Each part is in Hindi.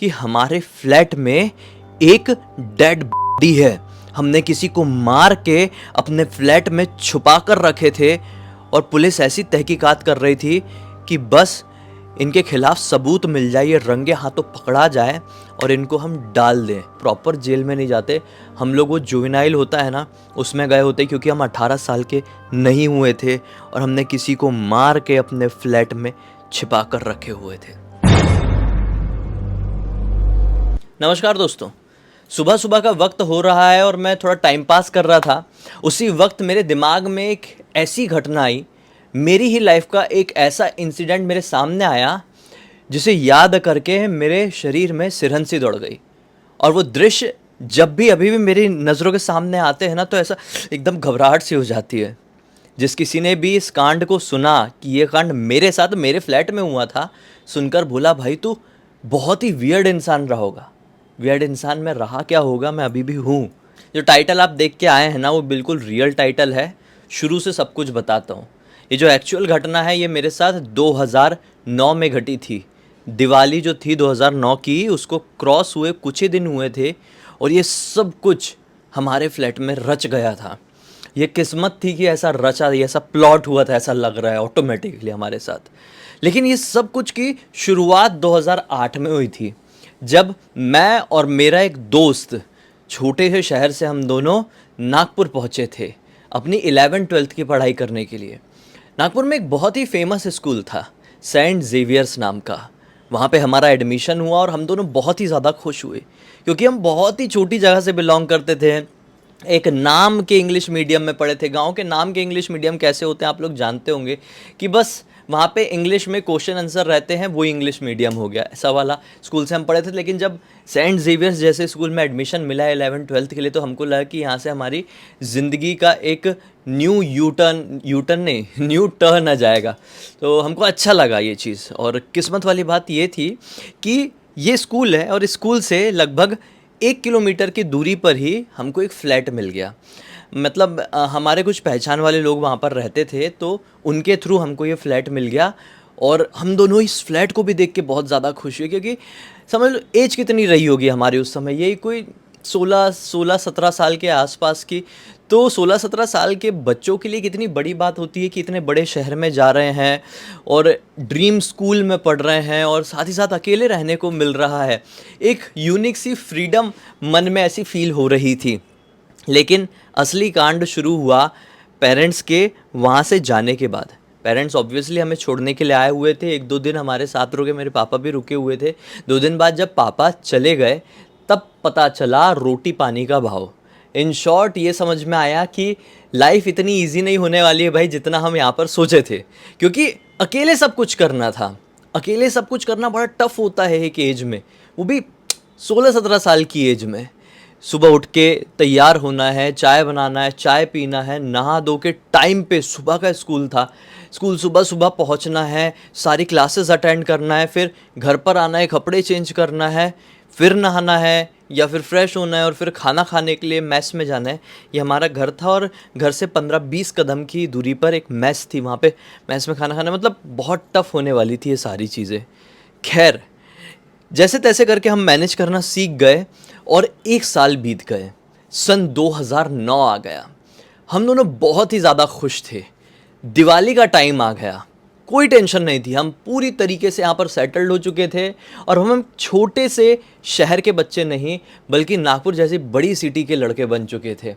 कि हमारे फ्लैट में एक डेड बॉडी है। हमने किसी को मार के अपने फ्लैट में छुपा कर रखे थे और पुलिस ऐसी तहकीकात कर रही थी कि बस इनके खिलाफ सबूत मिल जाए, ये रंगे हाथों पकड़ा जाए और इनको हम डाल दें। प्रॉपर जेल में नहीं जाते हम लोग, वो जुवेनाइल होता है ना, उसमें गए होते क्योंकि हम 18 साल के नहीं हुए थे और हमने किसी को मार के अपने फ्लैट में छिपा कर रखे हुए थे। नमस्कार दोस्तों, सुबह सुबह का वक्त हो रहा है और मैं थोड़ा टाइम पास कर रहा था। उसी वक्त मेरे दिमाग में एक ऐसी घटना आई, मेरी ही लाइफ का एक ऐसा इंसिडेंट मेरे सामने आया जिसे याद करके मेरे शरीर में सिरहंसी दौड़ गई। और वो दृश्य जब भी अभी भी मेरी नज़रों के सामने आते हैं ना, तो ऐसा एकदम घबराहट सी हो जाती है। जिस किसी ने भी इस कांड को सुना कि ये कांड मेरे साथ मेरे फ्लैट में हुआ था, सुनकर बोला भाई तू बहुत ही वियर्ड इंसान रहा होगा। वियर्ड इंसान में रहा क्या होगा, मैं अभी भी हूँ। जो टाइटल आप देख के आए हैं ना, वो बिल्कुल रियल टाइटल है। शुरू से सब कुछ बताता हूँ। ये जो एक्चुअल घटना है ये मेरे साथ 2009 में घटी थी। दिवाली जो थी 2009 की, उसको क्रॉस हुए कुछ ही दिन हुए थे और ये सब कुछ हमारे फ्लैट में रच गया था। ये किस्मत थी कि ऐसा रचा, ऐसा प्लॉट हुआ था, ऐसा लग रहा है ऑटोमेटिकली हमारे साथ। लेकिन ये सब कुछ की शुरुआत 2008 में हुई थी, जब मैं और मेरा एक दोस्त छोटे से शहर से हम दोनों नागपुर पहुँचे थे अपनी 11th-12th की पढ़ाई करने के लिए। नागपुर में एक बहुत ही फेमस स्कूल था, सेंट जेवियर्स नाम का। वहाँ पे हमारा एडमिशन हुआ और हम दोनों बहुत ही ज़्यादा खुश हुए क्योंकि हम बहुत ही छोटी जगह से बिलोंग करते थे। एक नाम के इंग्लिश मीडियम में पढ़े थे। गांव के नाम के इंग्लिश मीडियम कैसे होते हैं आप लोग जानते होंगे कि बस वहाँ पे इंग्लिश में क्वेश्चन आंसर रहते हैं, वो इंग्लिश मीडियम हो गया, ऐसा वाला स्कूल से हम पढ़े थे। लेकिन जब सेंट जेवियर्स जैसे स्कूल में एडमिशन मिला 11th-12th के लिए, तो हमको लगा कि यहाँ से हमारी ज़िंदगी का एक न्यू टर्न आ जाएगा। तो हमको अच्छा लगा ये चीज़। और किस्मत वाली बात ये थी कि ये स्कूल है और स्कूल से लगभग 1 किलोमीटर की दूरी पर ही हमको एक फ़्लैट मिल गया। मतलब हमारे कुछ पहचान वाले लोग वहाँ पर रहते थे, तो उनके थ्रू हमको ये फ़्लैट मिल गया। और हम दोनों इस फ्लैट को भी देख के बहुत ज़्यादा खुश हुए क्योंकि समझ लो एज कितनी रही होगी हमारी उस समय, यही कोई 16-17 साल के आसपास की। तो 16-17 साल के बच्चों के लिए कितनी बड़ी बात होती है कि इतने बड़े शहर में जा रहे हैं और ड्रीम स्कूल में पढ़ रहे हैं और साथ ही साथ अकेले रहने को मिल रहा है। एक यूनिक सी फ्रीडम मन में ऐसी फील हो रही थी। लेकिन असली कांड शुरू हुआ पेरेंट्स के वहाँ से जाने के बाद। पेरेंट्स ऑब्वियसली हमें छोड़ने के लिए आए हुए थे, 1-2 दिन हमारे साथ रुके, मेरे पापा भी रुके हुए थे। 2 दिन बाद जब पापा चले गए तब पता चला रोटी पानी का भाव। इन शॉर्ट ये समझ में आया कि लाइफ इतनी इजी नहीं होने वाली है भाई जितना हम यहाँ पर सोचे थे, क्योंकि अकेले सब कुछ करना था। अकेले सब कुछ करना बड़ा टफ होता है एक एज में, वो भी 16-17 साल की एज में। सुबह उठ के तैयार होना है, चाय बनाना है, चाय पीना है, नहा धो के टाइम पे, सुबह का स्कूल था, स्कूल सुबह सुबह पहुंचना है, सारी क्लासेस अटेंड करना है, फिर घर पर आना है, कपड़े चेंज करना है, फिर नहाना है या फिर फ्रेश होना है और फिर खाना खाने के लिए मेस में जाना है। ये हमारा घर था और घर से 15-20 कदम की दूरी पर एक मेस थी, वहाँ पे मेस में खाना खाना, मतलब बहुत टफ होने वाली थी ये सारी चीज़ें। खैर, जैसे तैसे करके हम मैनेज करना सीख गए और 1 साल बीत गए। सन 2009 आ गया। हम दोनों बहुत ही ज़्यादा खुश थे। दिवाली का टाइम आ गया, कोई टेंशन नहीं थी, हम पूरी तरीके से यहाँ पर सेटल्ड हो चुके थे और हम छोटे से शहर के बच्चे नहीं बल्कि नागपुर जैसी बड़ी सिटी के लड़के बन चुके थे।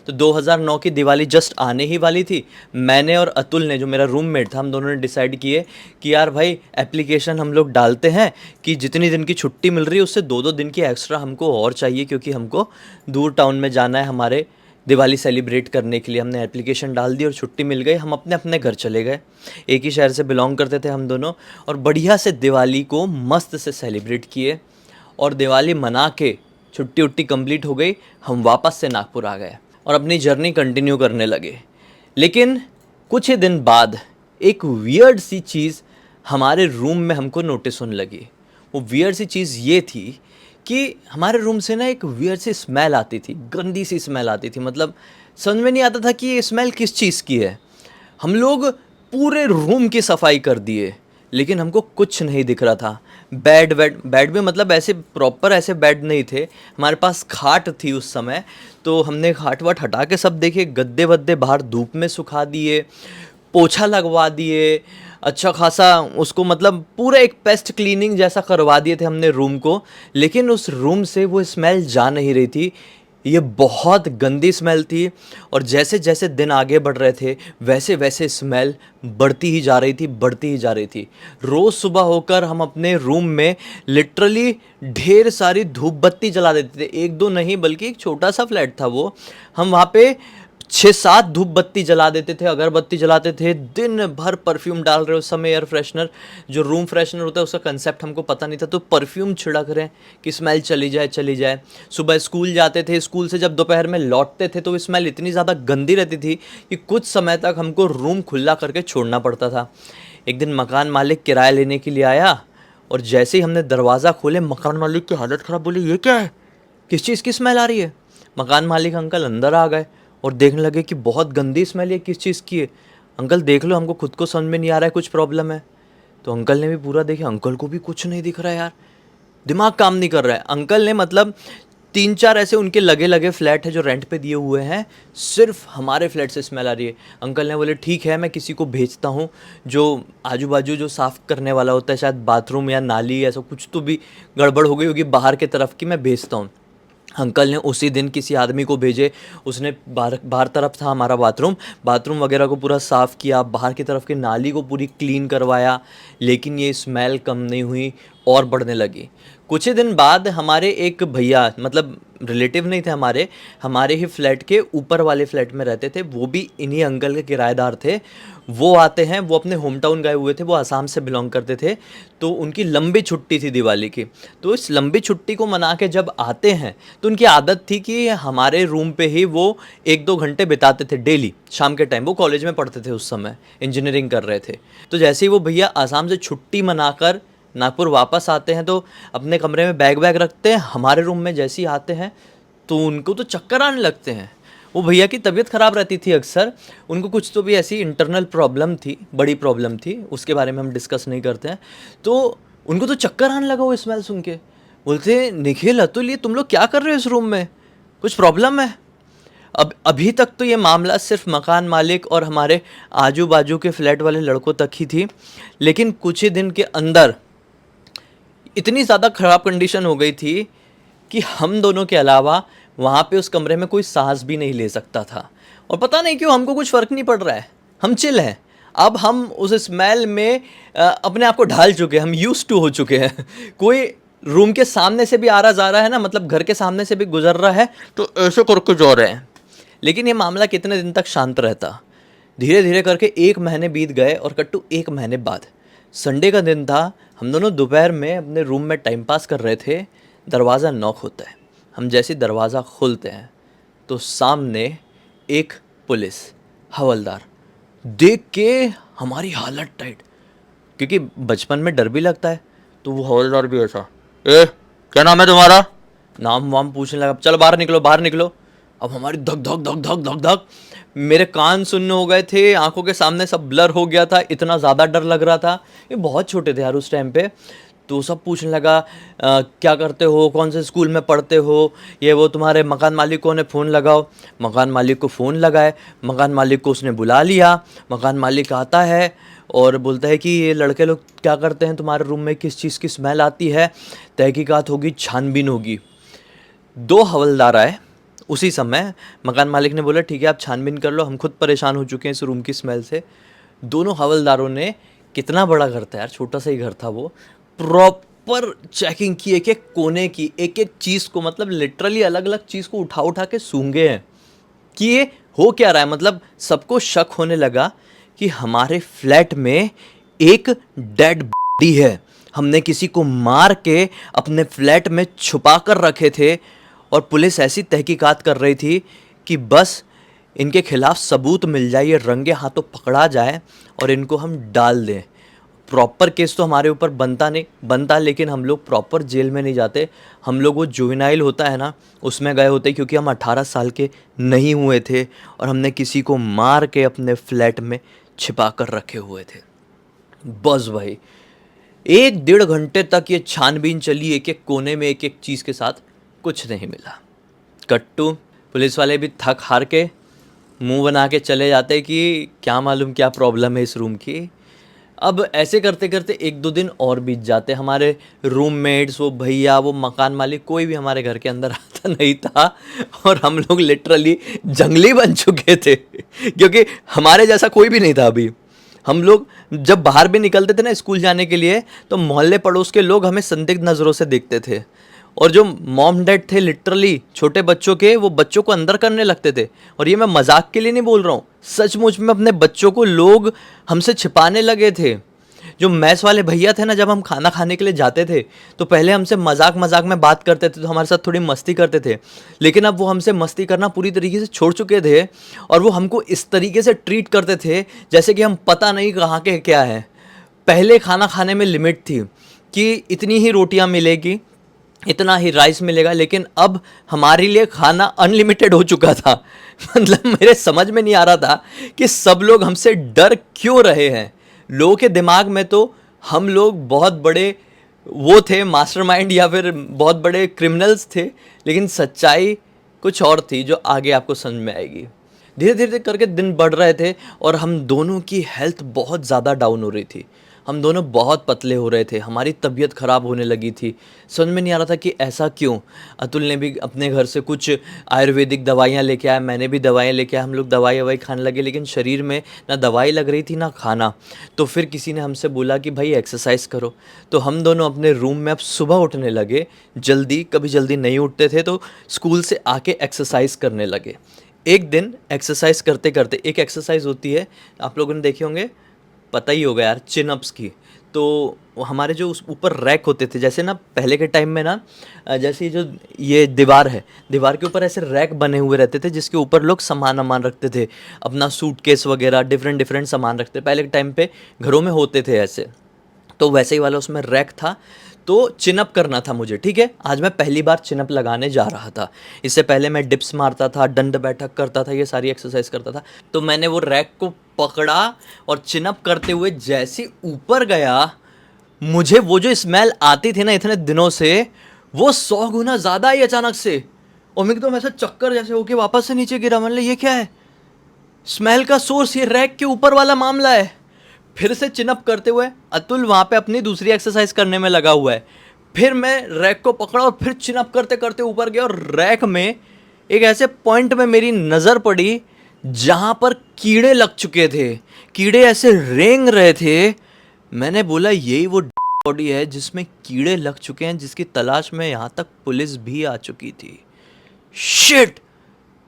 तो 2009 की दिवाली जस्ट आने ही वाली थी। मैंने और अतुल ने, जो मेरा रूममेट था, हम दोनों ने डिसाइड किए कि यार भाई एप्लीकेशन हम लोग डालते हैं कि जितनी दिन की छुट्टी मिल रही है उससे 2-2 दिन की एक्स्ट्रा हमको और चाहिए, क्योंकि हमको दूर टाउन में जाना है हमारे दिवाली सेलिब्रेट करने के लिए। हमने एप्लीकेशन डाल दी और छुट्टी मिल गई। हम अपने अपने घर चले गए। एक ही शहर से बिलोंग करते थे हम दोनों और बढ़िया से दिवाली को मस्त से सेलिब्रेट किए और दिवाली मना के छुट्टी उट्टी कंप्लीट हो गई, हम वापस से नागपुर आ गए और अपनी जर्नी कंटिन्यू करने लगे। लेकिन कुछ ही दिन बाद एक वियर्ड सी चीज़ हमारे रूम में हमको नोटिस होने लगी। वो वियर्ड सी चीज़ ये थी कि हमारे रूम से ना एक वियर्ड सी स्मेल आती थी, गंदी सी स्मेल आती थी। मतलब समझ में नहीं आता था कि ये स्मेल किस चीज़ की है। हम लोग पूरे रूम की सफाई कर दिए लेकिन हमको कुछ नहीं दिख रहा था। बेड भी मतलब ऐसे प्रॉपर ऐसे बेड नहीं थे, हमारे पास खाट थी उस समय। तो हमने खाट वाट हटा के सब देखे, गद्दे वद्दे बाहर धूप में सुखा दिए, पोछा लगवा दिए, अच्छा खासा उसको मतलब पूरा एक पेस्ट क्लीनिंग जैसा करवा दिए थे हमने रूम को। लेकिन उस रूम से वो स्मेल जा नहीं रही थी, ये बहुत गंदी स्मेल थी। और जैसे जैसे दिन आगे बढ़ रहे थे वैसे वैसे स्मेल बढ़ती ही जा रही थी, बढ़ती ही जा रही थी। रोज़ सुबह होकर हम अपने रूम में लिटरली ढेर सारी धूप बत्ती जला देते थे, एक दो नहीं बल्कि एक छोटा सा फ्लैट था वो, हम वहाँ पे 6-7 धूप बत्ती जला देते थे, अगरबत्ती जलाते थे, दिन भर परफ्यूम डाल रहे हो। उस समय एयर फ्रेशनर, जो रूम फ्रेशनर होता है उसका कंसेप्ट हमको पता नहीं था, तो परफ्यूम छिड़क रहे हैं कि स्मेल चली जाए चली जाए। सुबह स्कूल जाते थे, स्कूल से जब दोपहर में लौटते थे तो स्मेल इतनी ज़्यादा गंदी रहती थी कि कुछ समय तक हमको रूम खुला करके छोड़ना पड़ता था। एक दिन मकान मालिक किराया लेने के लिए आया और जैसे ही हमने दरवाज़ा खोले मकान मालिक की हालत ख़राब, बोले ये क्या है, किस चीज़ की स्मेल आ रही है। मकान मालिक अंकल अंदर आ गए और देखने लगे कि बहुत गंदी स्मेल है, किस चीज़ की है। अंकल देख लो, हमको खुद को समझ में नहीं आ रहा है, कुछ प्रॉब्लम है। तो अंकल ने भी पूरा देखा, अंकल को भी कुछ नहीं दिख रहा है यार, दिमाग काम नहीं कर रहा है। अंकल ने मतलब 3-4 ऐसे उनके लगे लगे फ्लैट है जो रेंट पे दिए हुए हैं, सिर्फ हमारे फ्लैट से स्मेल आ रही है। अंकल ने बोले ठीक है, मैं किसी को भेजता हूँ जो आजू बाजू जो साफ़ करने वाला होता है, शायद बाथरूम या नाली ऐसा कुछ तो भी गड़बड़ हो गई होगी बाहर के तरफ की, मैं भेजता हूँ। अंकल ने उसी दिन किसी आदमी को भेजे, उसने बाहर बाहर तरफ था हमारा बाथरूम, बाथरूम वगैरह को पूरा साफ़ किया, बाहर की तरफ की नाली को पूरी क्लीन करवाया, लेकिन ये स्मेल कम नहीं हुई और बढ़ने लगी। कुछ ही दिन बाद हमारे एक भैया, मतलब रिलेटिव नहीं थे हमारे, हमारे ही फ्लैट के ऊपर वाले फ्लैट में रहते थे, वो भी इन्हीं अंकल के किराएदार थे। वो आते हैं, वो अपने होम टाउन गए हुए थे, वो आसाम से बिलोंग करते थे, तो उनकी लंबी छुट्टी थी दिवाली की। तो इस लंबी छुट्टी को मना के जब आते हैं तो उनकी आदत थी कि हमारे रूम पे ही वो 1-2 घंटे बिताते थे डेली शाम के टाइम। वो कॉलेज में पढ़ते थे उस समय, इंजीनियरिंग कर रहे थे। तो जैसे ही वो भैया आसाम से छुट्टी मनाकर नागपुर वापस आते हैं तो अपने कमरे में बैग वैग रखते हैं, हमारे रूम में जैसे ही आते हैं तो उनको तो चक्कर आने लगते हैं। वो भैया की तबीयत ख़राब रहती थी अक्सर, उनको कुछ तो भी ऐसी इंटरनल प्रॉब्लम थी, बड़ी प्रॉब्लम थी, उसके बारे में हम डिस्कस नहीं करते हैं। तो उनको तो चक्कर आने लगा वो स्मेल सुन के, बोलते निखिल अतुल ये तुम लोग क्या कर रहे हो इस रूम में, कुछ प्रॉब्लम है। अब अभी तक तो ये मामला सिर्फ मकान मालिक और हमारे आजू बाजू के फ्लैट वाले लड़कों तक ही थी, लेकिन कुछ ही दिन के अंदर इतनी ज़्यादा ख़राब कंडीशन हो गई थी कि हम दोनों के अलावा वहाँ पे उस कमरे में कोई सांस भी नहीं ले सकता था। और पता नहीं क्यों हमको कुछ फ़र्क नहीं पड़ रहा है, हम चिल हैं। अब हम उस स्मेल में अपने आप को ढाल चुके हैं, हम यूज्ड टू हो चुके हैं। कोई रूम के सामने से भी आ रहा जा रहा है ना, मतलब घर के सामने से भी गुजर रहा है तो ऐसे करके जा रहे हैं। लेकिन ये मामला कितने दिन तक शांत रहता, धीरे धीरे करके 1 महीने बीत गए और कट्टू 1 महीने बाद संडे का दिन था, हम दोनों दोपहर में अपने रूम में टाइम पास कर रहे थे, दरवाज़ा नॉक होता है। हम जैसे दरवाज़ा खोलते हैं तो सामने एक पुलिस हवलदार, देख के हमारी हालत टाइट, क्योंकि बचपन में डर भी लगता है। तो वो हवलदार भी ऐसा, ए क्या नाम है तुम्हारा, नाम वाम पूछने लगा, चलो बाहर निकलो बाहर निकलो। अब हमारी धक धक धक धक धक धक, मेरे कान सुनने हो गए थे, आंखों के सामने सब ब्लर हो गया था, इतना ज़्यादा डर लग रहा था। ये बहुत छोटे थे यार उस टाइम पे। तो सब पूछने लगा क्या करते हो, कौन से स्कूल में पढ़ते हो, ये वो, तुम्हारे मकान मालिक को ने फ़ोन लगाओ। मकान मालिक को फ़ोन लगाए, मकान मालिक को उसने बुला लिया। मकान मालिक आता है और बोलता है कि ये लड़के लोग क्या करते हैं तुम्हारे रूम में, किस चीज़ की स्मेल आती है, तहकीकात होगी, छानबीन होगी। 2 हवलदार आए उसी समय। मकान मालिक ने बोला ठीक है आप छानबीन कर लो, हम खुद परेशान हो चुके हैं इस रूम की स्मेल से। दोनों हवलदारों ने, कितना बड़ा घर था यार, छोटा सा ही घर था वो, प्रॉपर चेकिंग की, एक एक कोने की, एक एक चीज़ को, मतलब लिटरली अलग अलग चीज़ को उठा उठा के सूंघे हैं कि ये हो क्या रहा है। मतलब सबको शक होने लगा कि हमारे फ्लैट में एक डेड बॉडी है, हमने किसी को मार के अपने फ्लैट में छुपा कर रखे थे। और पुलिस ऐसी तहकीकात कर रही थी कि बस इनके खिलाफ सबूत मिल जाए, ये रंगे हाथों पकड़ा जाए और इनको हम डाल दें। प्रॉपर केस तो हमारे ऊपर बनता, लेकिन हम लोग प्रॉपर जेल में नहीं जाते, हम लोग वो जुवेनाइल होता है ना उसमें गए होते, क्योंकि हम 18 साल के नहीं हुए थे और हमने किसी को मार के अपने फ्लैट में छिपा कर रखे हुए थे। बस भाई एक डेढ़ घंटे तक ये छानबीन चली, एक एक कोने में एक एक चीज़ के साथ, कुछ नहीं मिला। कट्टू पुलिस वाले भी थक हार के मुंह बना के चले जाते कि क्या मालूम क्या प्रॉब्लम है इस रूम की। अब ऐसे करते करते एक दो दिन और बीत जाते, हमारे रूममेट्स, वो भैया, वो मकान मालिक, कोई भी हमारे घर के अंदर आता नहीं था और हम लोग लिटरली जंगली बन चुके थे क्योंकि हमारे जैसा कोई भी नहीं था अभी। हम लोग जब बाहर भी निकलते थे ना स्कूल जाने के लिए, तो मोहल्ले पड़ोस के लोग हमें संदिग्ध नज़रों से देखते थे, और जो मॉम डैड थे लिटरली छोटे बच्चों के, वो बच्चों को अंदर करने लगते थे। और ये मैं मजाक के लिए नहीं बोल रहा हूँ, सचमुच में अपने बच्चों को लोग हमसे छिपाने लगे थे। जो मैस वाले भैया थे ना, जब हम खाना खाने के लिए जाते थे तो पहले हमसे मजाक मजाक में बात करते थे, तो हमारे साथ थोड़ी मस्ती करते थे, लेकिन अब वो हमसे मस्ती करना पूरी तरीके से छोड़ चुके थे और वो हमको इस तरीके से ट्रीट करते थे जैसे कि हम पता नहीं कहाँ के क्या है। पहले खाना खाने में लिमिट थी कि इतनी ही रोटियां मिलेगी, इतना ही राइस मिलेगा, लेकिन अब हमारे लिए खाना अनलिमिटेड हो चुका था। मतलब मेरे समझ में नहीं आ रहा था कि सब लोग हमसे डर क्यों रहे हैं। लोगों के दिमाग में तो हम लोग बहुत बड़े वो थे, मास्टरमाइंड या फिर बहुत बड़े क्रिमिनल्स थे, लेकिन सच्चाई कुछ और थी जो आगे आपको समझ में आएगी। धीरे धीरे करके दिन बढ़ रहे थे और हम दोनों की हेल्थ बहुत ज़्यादा डाउन हो रही थी। हम दोनों बहुत पतले हो रहे थे, हमारी तबीयत ख़राब होने लगी थी। समझ में नहीं आ रहा था कि ऐसा क्यों। अतुल ने भी अपने घर से कुछ आयुर्वेदिक दवाइयाँ लेके आया, मैंने भी दवाइयाँ लेके आया, हम लोग दवाई ववाई खाने लगे, लेकिन शरीर में ना दवाई लग रही थी ना खाना। तो फिर किसी ने हमसे बोला कि भाई एक्सरसाइज करो, तो हम दोनों अपने रूम में अब सुबह उठने लगे जल्दी, कभी जल्दी नहीं उठते थे, तो स्कूल से आके एक्सरसाइज करने लगे। एक दिन एक्सरसाइज करते करते, एक एक्सरसाइज होती है, आप लोगों ने देखे होंगे, पता ही होगा यार, चिनअप्स की। तो वो हमारे जो उस ऊपर रैक होते थे, जैसे ना पहले के टाइम में ना, जैसे जो ये दीवार है, दीवार के ऊपर ऐसे रैक बने हुए रहते थे जिसके ऊपर लोग सामान वामान रखते थे, अपना सूटकेस वगैरह डिफरेंट डिफरेंट सामान रखते थे। पहले के टाइम पे घरों में होते थे ऐसे, तो वैसे ही वाला उसमें रैक था। तो चिनअप करना था मुझे, ठीक है। आज मैं पहली बार चिनअप लगाने जा रहा था। इससे पहले मैं डिप्स मारता था, दंड बैठक करता था, ये सारी एक्सरसाइज करता था। तो मैंने वो रैक को पकड़ा और चिनअप करते हुए जैसे ऊपर गया, मुझे वो जो स्मेल आती थी ना इतने दिनों से, वो 100 गुना ज़्यादा आई अचानक से। और मैं एकदम ऐसा चक्कर जैसे होके वापस से नीचे गिरा। मतलब ये क्या है, स्मेल का सोर्स ये रैक के ऊपर वाला मामला है। फिर से चिनअप करते हुए अतुल वहाँ पे अपनी दूसरी एक्सरसाइज करने में लगा हुआ है। फिर मैं रैक को पकड़ा और फिर चिनअप करते करते ऊपर गया, और रैक में एक ऐसे पॉइंट में मेरी नज़र पड़ी जहाँ पर कीड़े लग चुके थे। कीड़े ऐसे रेंग रहे थे। मैंने बोला यही वो बॉडी है जिसमें कीड़े लग चुके हैं, जिसकी तलाश में यहाँ तक पुलिस भी आ चुकी थी। शिट!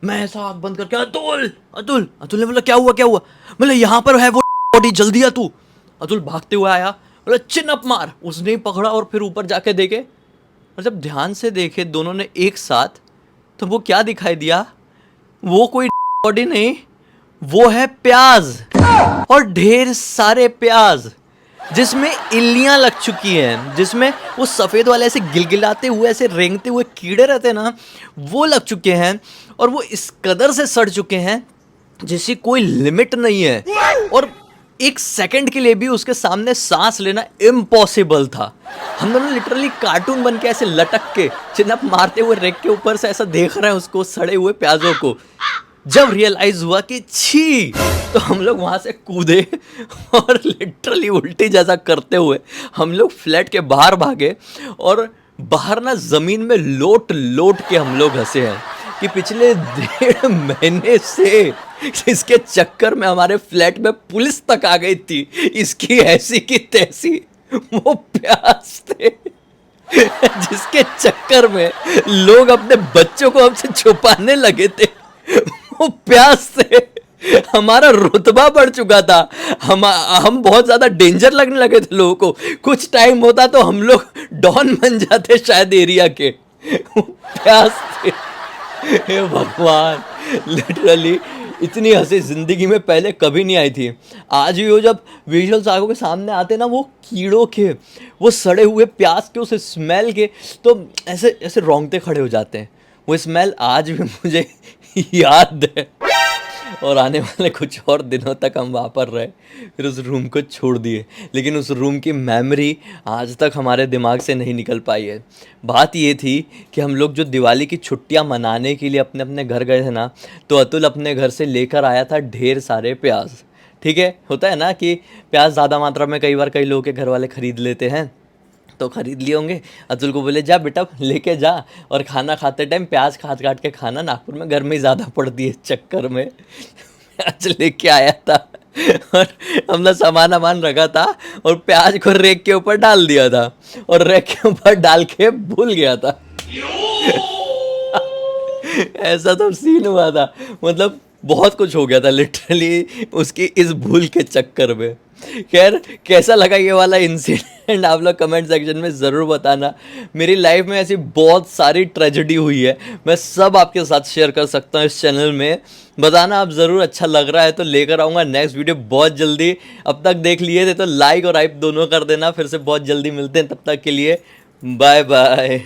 मैं ऐसा आँख बंद करके अतुल अतुल अतुल ने बोला क्या हुआ क्या हुआ? बोले यहाँ पर है वो बॉडी, जल्दी आ तू। अतुल भागते हुए आया, बोला चिन अप मार। उसने ही पकड़ा और फिर ऊपर जाके देखे, और जब ध्यान से देखे दोनों ने एक साथ, तो वो क्या दिखाई दिया, वो कोई बॉडी नहीं, वो है प्याज, और ढेर सारे प्याज जिसमें इल्लियां लग चुकी हैं, जिसमें वो सफ़ेद वाले ऐसे गिलगिलाते हुए ऐसे रेंगते हुए कीड़े रहते हैं ना, वो लग चुके हैं। और वो इस कदर से सड़ चुके हैं जिसकी कोई लिमिट नहीं है, और एक सेकंड के लिए भी उसके सामने सांस लेना इम्पॉसिबल था। हम दोनों लिटरली कार्टून बन के ऐसे लटक के चिनअप मारते हुए रेक के ऊपर से ऐसा देख रहे हैं उसको, सड़े हुए प्याजों को। जब रियलाइज हुआ कि छी, तो हम लोग वहाँ से कूदे और लिटरली उल्टी जैसा करते हुए हम लोग फ्लैट के बाहर भागे, और बाहर ना ज़मीन में लोट लोट के हम लोग हंसे हैं कि पिछले 1.5 महीने से इसके चक्कर में हमारे फ्लैट में पुलिस तक आ गई थी। इसकी ऐसी की तैसी वो प्यास थे जिसके चक्कर में लोग अपने बच्चों को हमसे छुपाने लगे थे। वो प्यास से हमारा रुतबा बढ़ चुका था। हम बहुत ज़्यादा डेंजर लगने लगे थे लोगों को। कुछ टाइम होता तो हम लोग डॉन बन जाते शायद एरिया के। प्यास से, हे भगवान, लिटरली इतनी हंसी ज़िंदगी में पहले कभी नहीं आई थी। आज भी वो जब विजुअल्स आंखों के सामने आते ना, वो कीड़ों के, वो सड़े हुए प्याज के, उस स्मेल के, तो ऐसे ऐसे रोंगटे खड़े हो जाते हैं। वो स्मेल आज भी मुझे याद है। और आने वाले कुछ और दिनों तक हम वहाँ पर रहे, फिर उस रूम को छोड़ दिए। लेकिन उस रूम की मेमोरी आज तक हमारे दिमाग से नहीं निकल पाई है। बात ये थी कि हम लोग जो दिवाली की छुट्टियाँ मनाने के लिए अपने अपने घर गए थे ना, तो अतुल अपने घर से लेकर आया था ढेर सारे प्याज। ठीक है, होता है ना कि प्याज ज़्यादा मात्रा में कई बार कई लोगों के घर वाले ख़रीद लेते हैं, तो ख़रीद लिए होंगे। अतुल को बोले जा बेटा लेके जा, और खाना खाते टाइम प्याज काट काट के खाना, नागपुर में गर्मी ज़्यादा पड़ती है, इस चक्कर में प्याज लेके आया था। और हमने सामान वामान रखा था और प्याज को रेक के ऊपर डाल दिया था, और रेक के ऊपर डाल के भूल गया था। ऐसा तो सीन हुआ था, मतलब बहुत कुछ हो गया था लिटरली उसकी इस भूल के चक्कर में। खैर, कैसा लगा ये वाला इंसिडेंट आप लोग कमेंट सेक्शन में ज़रूर बताना। मेरी लाइफ में ऐसी बहुत सारी ट्रेजेडी हुई है, मैं सब आपके साथ शेयर कर सकता हूँ इस चैनल में। बताना आप ज़रूर, अच्छा लग रहा है तो लेकर आऊँगा नेक्स्ट वीडियो बहुत जल्दी। अब तक देख लिए थे तो लाइक और हाइप दोनों कर देना। फिर से बहुत जल्दी मिलते हैं, तब तक के लिए बाय बाय।